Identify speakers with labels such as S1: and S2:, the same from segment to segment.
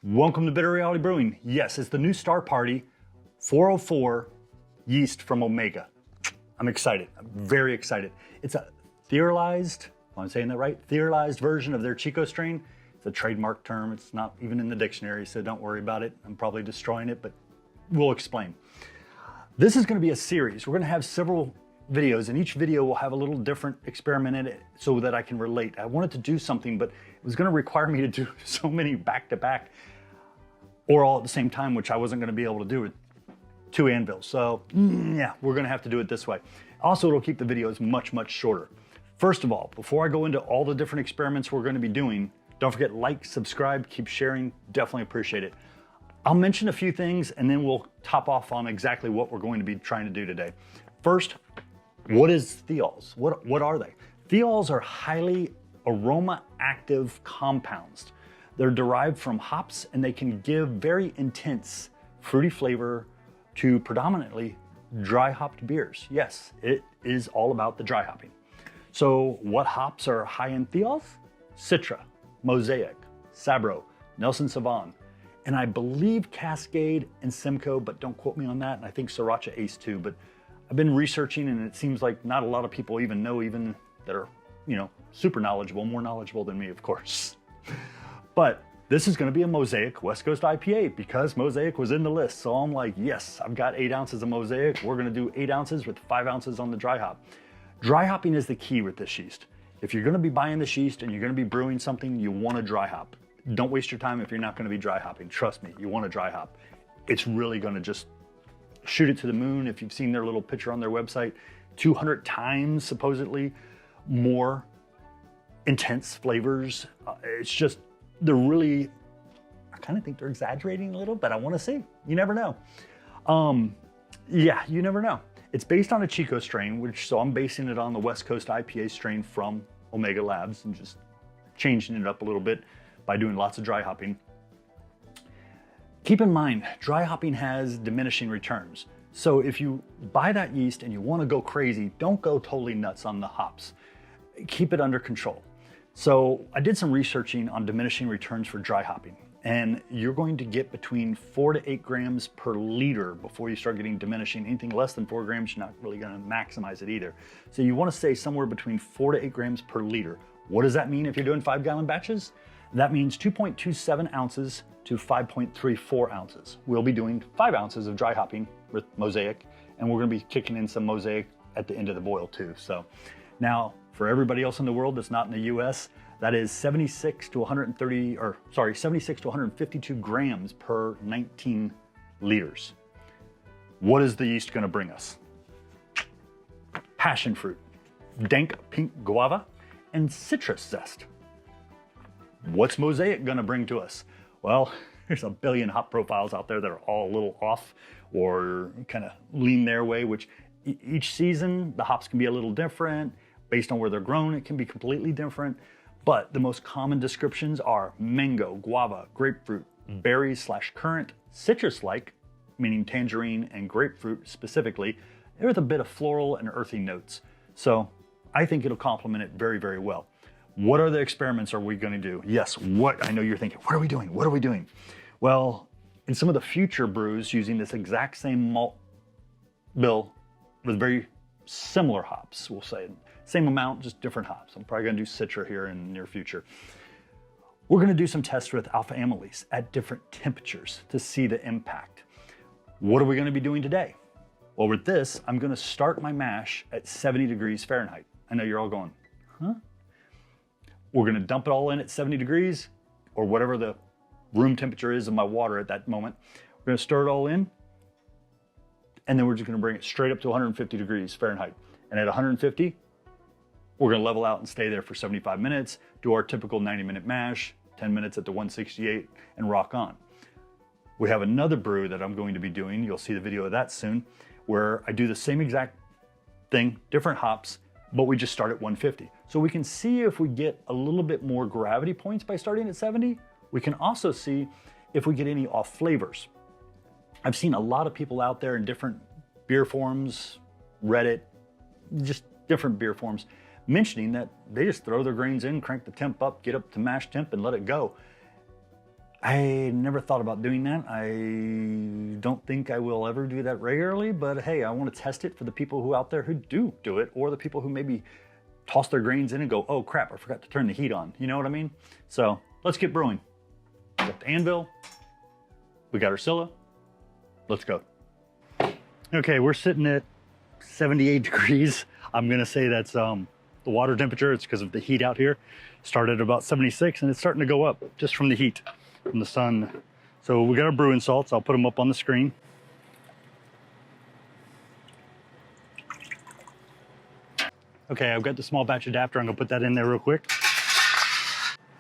S1: Welcome to Bitter Reality Brewing. Yes, it's the new Star Party 404 yeast from Omega. I'm excited. I'm very excited. It's a Thiolized, am I saying that right? Thiolized version of their Chico strain. It's a trademark term. It's not even in the dictionary, so don't worry about it. I'm probably destroying it, but we'll explain. This is going to be a series. We're going to have several videos, and each video will have a little different experiment in it so that I can relate. I wanted to do something, but it was going to require me to do so many back-to-back or all at the same time, which I wasn't going to be able to do with two anvils. So yeah, we're going to have to do it this way. Also, it'll keep the videos much, much shorter. First of all, before I go into all the different experiments we're going to be doing, don't forget, like, subscribe, keep sharing. Definitely appreciate it. I'll mention a few things and then we'll top off on exactly what we're going to be trying to do today. First, what is thiols? What are they? Thiols are highly aroma active compounds. They're derived from hops and they can give very intense fruity flavor to predominantly dry hopped beers. Yes, it is all about the dry hopping. So what hops are high in thiols? Citra, Mosaic, Sabro, Nelson Sauvin, and I believe Cascade and Simcoe, but don't quote me on that. And I think Sriracha Ace too, but I've been researching and it seems like not a lot of people even know, even that are, super knowledgeable, more knowledgeable than me, of course. But this is going to be a Mosaic West Coast IPA because Mosaic was in the list. So I'm like, yes, I've got 8 ounces of Mosaic. We're going to do 8 ounces with 5 ounces on the dry hop. Dry hopping is the key with this yeast. If you're going to be buying this yeast and you're going to be brewing something, you want to dry hop. Don't waste your time if you're not going to be dry hopping. Trust me, you want to dry hop. It's really going to just shoot it to the moon. If you've seen their little picture on their website, 200 times supposedly more intense flavors. It's just, they're really, I kind of think they're exaggerating a little, but I want to see. You never know. Yeah, you never know. It's based on a Chico strain, so I'm basing it on the West Coast IPA strain from Omega Labs and just changing it up a little bit by doing lots of dry hopping. Keep in mind, dry hopping has diminishing returns. So if you buy that yeast and you want to go crazy, don't go totally nuts on the hops. Keep it under control. So I did some researching on diminishing returns for dry hopping, and you're going to get between 4 to 8 grams per liter before you start getting diminishing. Anything less than 4 grams, you're not really going to maximize it either. So you want to stay somewhere between 4 to 8 grams per liter. What does that mean if you're doing 5-gallon batches? That means 2.27 ounces to 5.34 ounces. We'll be doing 5 ounces of dry hopping with Mosaic, and we're going to be kicking in some Mosaic at the end of the boil too. So now, for everybody else in the world that's not in the US, that is 76 to 152 grams per 19 liters. What is the yeast going to bring us? Passion fruit, dank pink guava, and citrus zest. What's Mosaic going to bring to us? Well, there's a billion hop profiles out there that are all a little off or kind of lean their way, which each season the hops can be a little different. Based on where they're grown, it can be completely different. But the most common descriptions are mango, guava, grapefruit, berries/currant, citrus-like, meaning tangerine and grapefruit specifically, with a bit of floral and earthy notes. So I think it'll complement it very, very well. What are the experiments are we going to do? Yes, I know you're thinking, what are we doing? What are we doing? Well, in some of the future brews using this exact same malt bill with very similar hops, we'll say. Same amount, just different hops. I'm probably going to do Citra here in the near future. We're going to do some tests with alpha amylase at different temperatures to see the impact. What are we going to be doing today? Well, with this, I'm going to start my mash at 70 degrees Fahrenheit. I know you're all going, huh? We're going to dump it all in at 70 degrees or whatever the room temperature is of my water at that moment. We're going to stir it all in, and then we're just going to bring it straight up to 150 degrees Fahrenheit. And at 150, we're going to level out and stay there for 75 minutes, do our typical 90-minute mash, 10 minutes at the 168, and rock on. We have another brew that I'm going to be doing, you'll see the video of that soon, where I do the same exact thing, different hops, but we just start at 150. So we can see if we get a little bit more gravity points by starting at 70. We can also see if we get any off flavors. I've seen a lot of people out there in different beer forums, Reddit, just different beer forms, mentioning that they just throw their grains in, crank the temp up, get up to mash temp and let it go. I never thought about doing that. I don't think I will ever do that regularly, but hey, I want to test it for the people who out there who do it, or the people who maybe toss their grains in and go, oh crap, I forgot to turn the heat on. You know what I mean? So let's get brewing. We got the Anvil, we got our Scylla, let's go. Okay, we're sitting at 78 degrees. I'm gonna say that's the water temperature. It's because of the heat out here. Started at about 76 and it's starting to go up just from the heat, from the sun. So we got our brewing salts. I'll put them up on the screen. Okay, I've got the small batch adapter. I'm gonna put that in there real quick.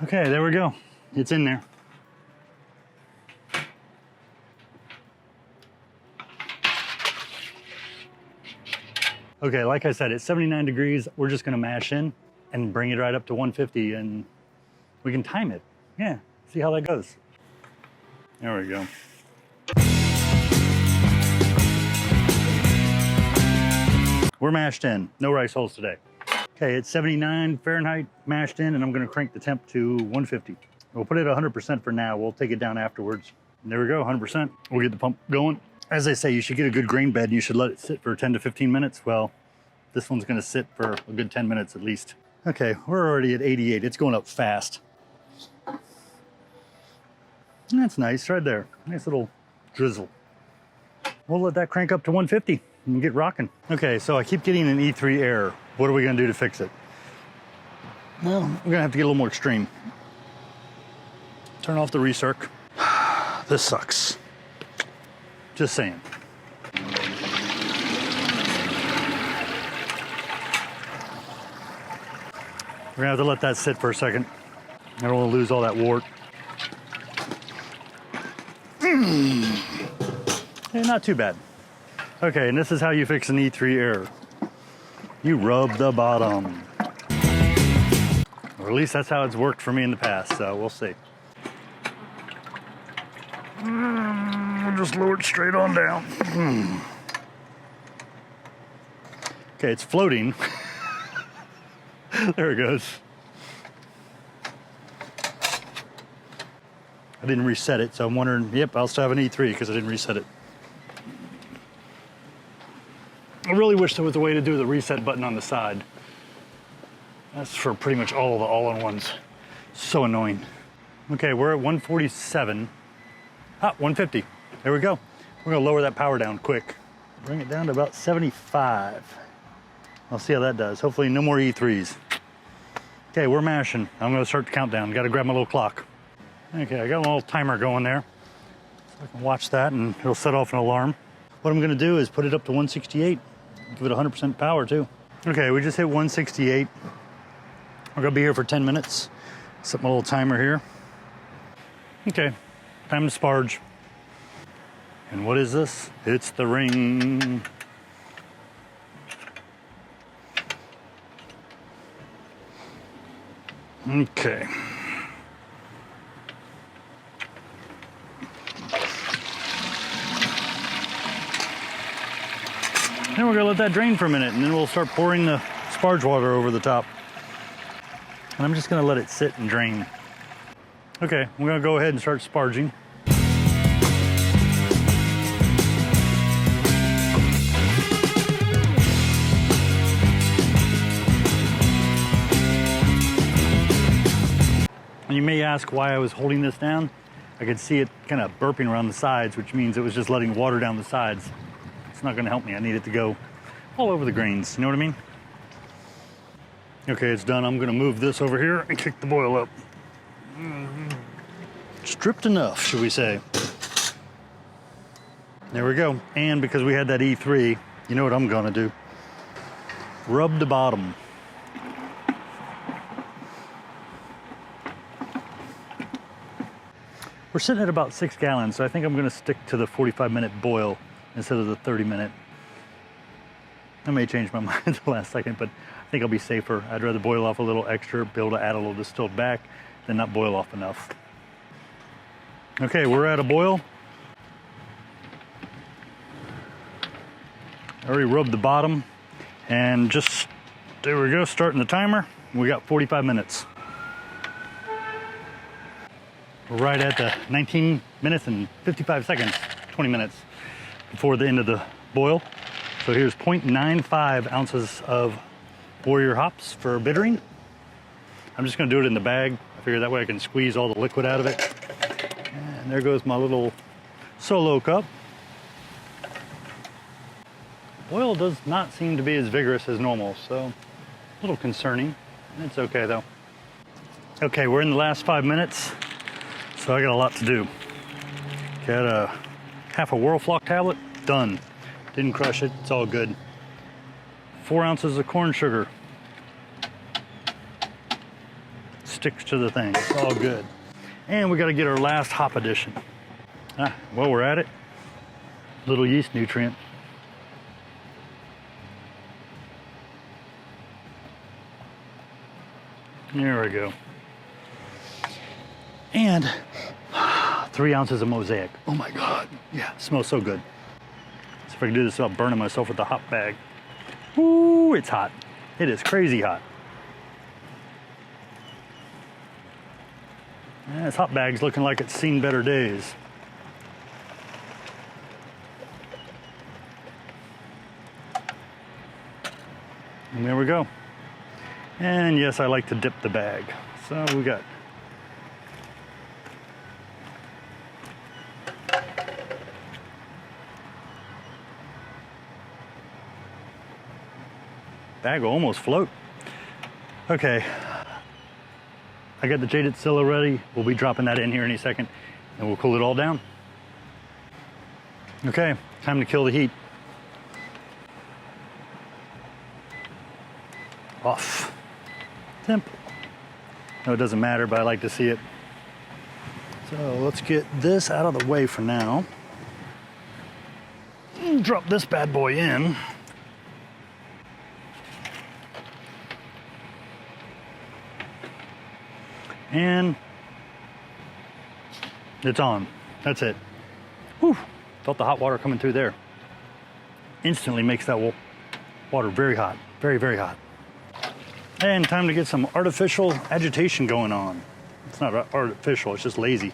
S1: Okay, there we go. It's in there. Okay, like I said, it's 79 degrees. We're just gonna mash in and bring it right up to 150 and we can time it. Yeah, see how that goes. There we go. We're mashed in, no rice holes today. Okay, it's 79 Fahrenheit mashed in and I'm gonna crank the temp to 150. We'll put it at 100% for now. We'll take it down afterwards. And there we go, 100%. We'll get the pump going. As they say, you should get a good grain bed and you should let it sit for 10 to 15 minutes. Well, this one's gonna sit for a good 10 minutes at least. Okay, we're already at 88. It's going up fast. That's nice right there. Nice little drizzle. We'll let that crank up to 150 and get rocking. Okay, so I keep getting an E3 error. What are we gonna do to fix it? Well, we're gonna have to get a little more extreme. Turn off the recirc. This sucks. Just saying. We're gonna have to let that sit for a second. I don't wanna lose all that wort. Yeah, not too bad. Okay, and this is how you fix an E3 error. You rub the bottom. Or at least that's how it's worked for me in the past, so we'll see. We'll just lower it straight on down. Okay, it's floating. There it goes. I didn't reset it, so I'm wondering, yep, I'll still have an E3 because I didn't reset it. I really wish there was a way to do the reset button on the side. That's for pretty much all of the all-in-ones. So annoying. Okay, we're at 147. 150. There we go. We're gonna lower that power down quick. Bring it down to about 75. I'll see how that does. Hopefully no more E3s. Okay, we're mashing. I'm gonna start the countdown. Gotta grab my little clock. Okay, I got a little timer going there. So I can watch that and it'll set off an alarm. What I'm gonna do is put it up to 168. Give it 100% power too. Okay, we just hit 168. We're gonna be here for 10 minutes. Set my little timer here. Okay, time to sparge. And what is this? It's the ring. Okay. Then we're gonna let that drain for a minute and then we'll start pouring the sparge water over the top. And I'm just gonna let it sit and drain. Okay, we're gonna go ahead and start sparging. And you may ask why I was holding this down. I could see it kind of burping around the sides, which means it was just letting water down the sides. It's not gonna help me. I need it to go all over the grains. You know what I mean? Okay, it's done. I'm gonna move this over here and kick the boil up. Stripped enough, should we say. There we go. And because we had that E3, you know what I'm gonna do? Rub the bottom. We're sitting at about 6 gallons, so I think I'm gonna stick to the 45-minute boil instead of the 30-minute. I may change my mind at the last second, but I think I'll be safer. I'd rather boil off a little extra, be able to add a little distilled back, than not boil off enough. Okay, we're at a boil. I already rubbed the bottom, and just, there we go, starting the timer. We got 45 minutes. right at the 19 minutes and 55 seconds, 20 minutes before the end of the boil. So here's 0.95 ounces of Warrior hops for bittering. I'm just gonna do it in the bag. I figure that way I can squeeze all the liquid out of it. And there goes my little solo cup. Oil does not seem to be as vigorous as normal, so a little concerning. It's okay though. Okay, we're in the last 5 minutes, so I got a lot to do. Got a half a whirlflock tablet, done. Didn't crush it, it's all good. 4 ounces of corn sugar. Sticks to the thing, it's all good. And we gotta get our last hop addition. While we're at it, little yeast nutrient. There we go. And 3 ounces of Mosaic. Oh my God, yeah, it smells so good. So if I can do this without burning myself with the hop bag. Ooh, it's hot. It is crazy hot. Yeah, this hop bag's looking like it's seen better days. And there we go. And yes, I like to dip the bag. So we got bag will almost float. Okay, I got the Jaded Scylla ready. We'll be dropping that in here any second and we'll cool it all down. Okay, time to kill the heat. Off. Temp. No, it doesn't matter, but I like to see it. So let's get this out of the way for now. Drop this bad boy in. And it's on. That's it. Whew. Felt the hot water coming through there. Instantly makes that water very hot. Very, very hot. And time to get some artificial agitation going on. It's not artificial, it's just lazy.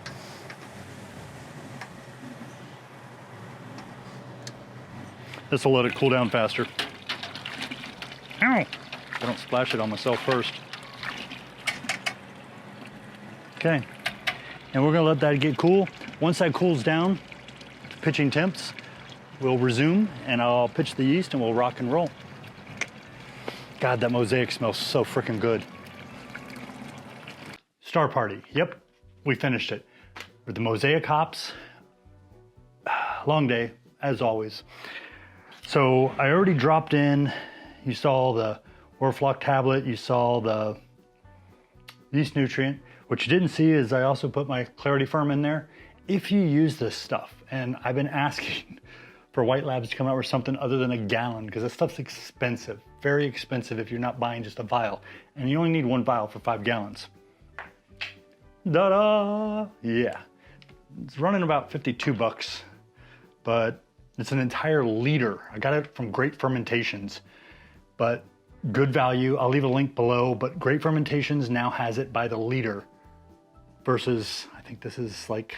S1: This will let it cool down faster. Ow! I don't splash it on myself first. Okay, and we're gonna let that get cool. Once that cools down to pitching temps, we'll resume and I'll pitch the yeast and we'll rock and roll. God, that Mosaic smells so freaking good. Star Party, yep, we finished it. With the Mosaic hops, long day, as always. So I already dropped in, you saw the whirlflock tablet, you saw the yeast nutrient. What you didn't see is I also put my Clarity Ferm in there. If you use this stuff, and I've been asking for White Labs to come out with something other than a gallon, because this stuff's expensive, very expensive if you're not buying just a vial. And you only need 1 vial for 5 gallons. Da-da! Yeah. It's running about 52 bucks, but it's an entire liter. I got it from Great Fermentations, but good value. I'll leave a link below, but Great Fermentations now has it by the liter versus, I think this is like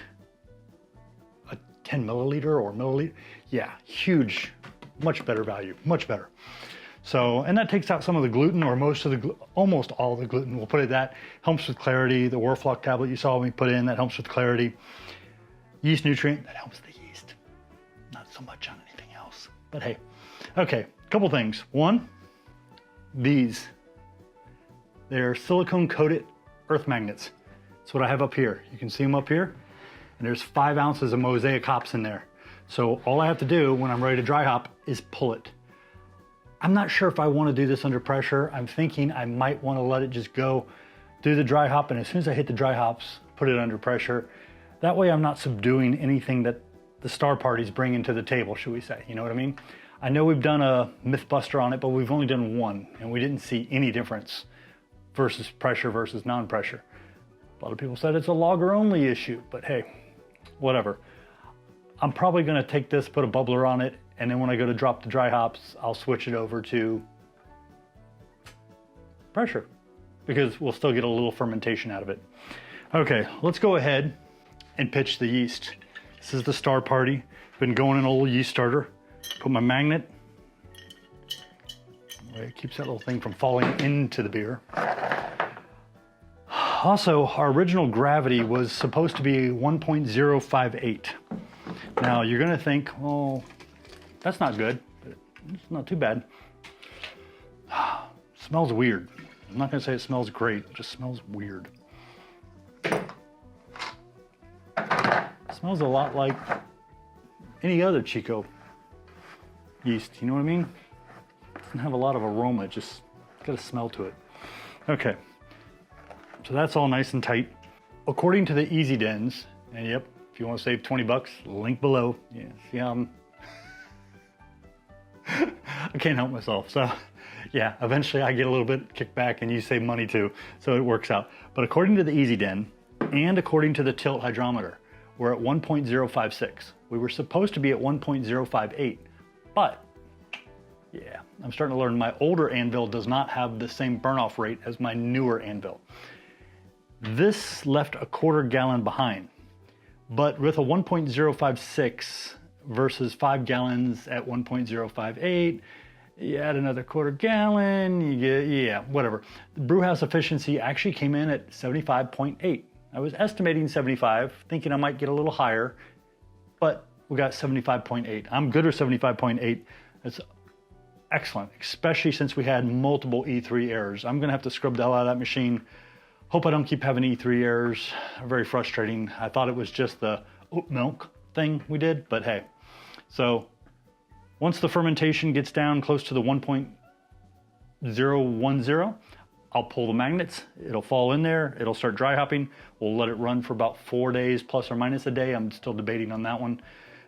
S1: a 10 milliliter or milliliter. Yeah, huge, much better value, much better. So, and that takes out some of the gluten or most of the, almost all the gluten. We'll put it that, helps with clarity. The whirlflock tablet you saw me put in, that helps with clarity. Yeast nutrient, that helps the yeast. Not so much on anything else, but hey. Okay, couple things. One, they're silicone coated earth magnets. That's what I have up here. You can see them up here. And there's 5 ounces of Mosaic hops in there. So all I have to do when I'm ready to dry hop is pull it. I'm not sure if I want to do this under pressure. I'm thinking I might want to let it just go, do the dry hop, and as soon as I hit the dry hops, put it under pressure. That way I'm not subduing anything that the Star Party's bringing to the table, should we say, you know what I mean? I know we've done a myth buster on it, but we've only done one, and we didn't see any difference versus pressure versus non-pressure. A lot of people said it's a logger only issue, but hey, whatever. I'm probably gonna take this, put a bubbler on it, and then when I go to drop the dry hops, I'll switch it over to pressure because we'll still get a little fermentation out of it. Okay, let's go ahead and pitch the yeast. This is the Star Party. Been going in a little yeast starter. Put my magnet. It keeps that little thing from falling into the beer. Also, our original gravity was supposed to be 1.058. Now, you're gonna think, oh, that's not good. It's not too bad. Smells weird. I'm not gonna say it smells great, it just smells weird. It smells a lot like any other Chico yeast, you know what I mean? It doesn't have a lot of aroma, it just got a smell to it. Okay, so that's all nice and tight. According to the Easy Dens, and yep, if you want to save 20 bucks, link below. Yeah, see how I'm... I can't help myself, so yeah, eventually I get a little bit kickback and you save money too, so it works out. But according to the Easy Den, and according to the tilt hydrometer, we're at 1.056. We were supposed to be at 1.058, but yeah, I'm starting to learn my older Anvil does not have the same burn-off rate as my newer Anvil. This left a quarter gallon behind, but with a 1.056 versus 5 gallons at 1.058, you add another quarter gallon, you get, yeah, whatever. The brew house efficiency actually came in at 75.8. I was estimating 75, thinking I might get a little higher, but we got 75.8. I'm good with 75.8. That's excellent, especially since we had multiple E3 errors. I'm gonna have to scrub the hell out of that machine. Hope I don't keep having E3 errors. Very frustrating. I thought it was just the oat milk thing we did, but hey. So once the fermentation gets down close to the 1.010, I'll pull the magnets, it'll fall in there, it'll start dry hopping. We'll let it run for about 4 days plus or minus a day. I'm still debating on that one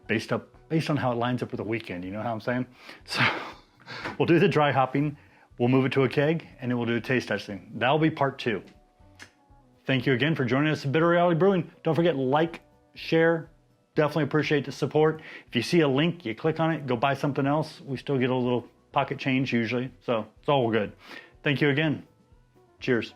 S1: based on how it lines up with the weekend, you know how I'm saying? So we'll do the dry hopping, we'll move it to a keg, and then we'll do a taste testing. That'll be part 2. Thank you again for joining us at Bitter Reality Brewing. Don't forget, like, share, definitely appreciate the support. If you see a link, you click on it, go buy something else. We still get a little pocket change usually, so it's all good. Thank you again. Cheers.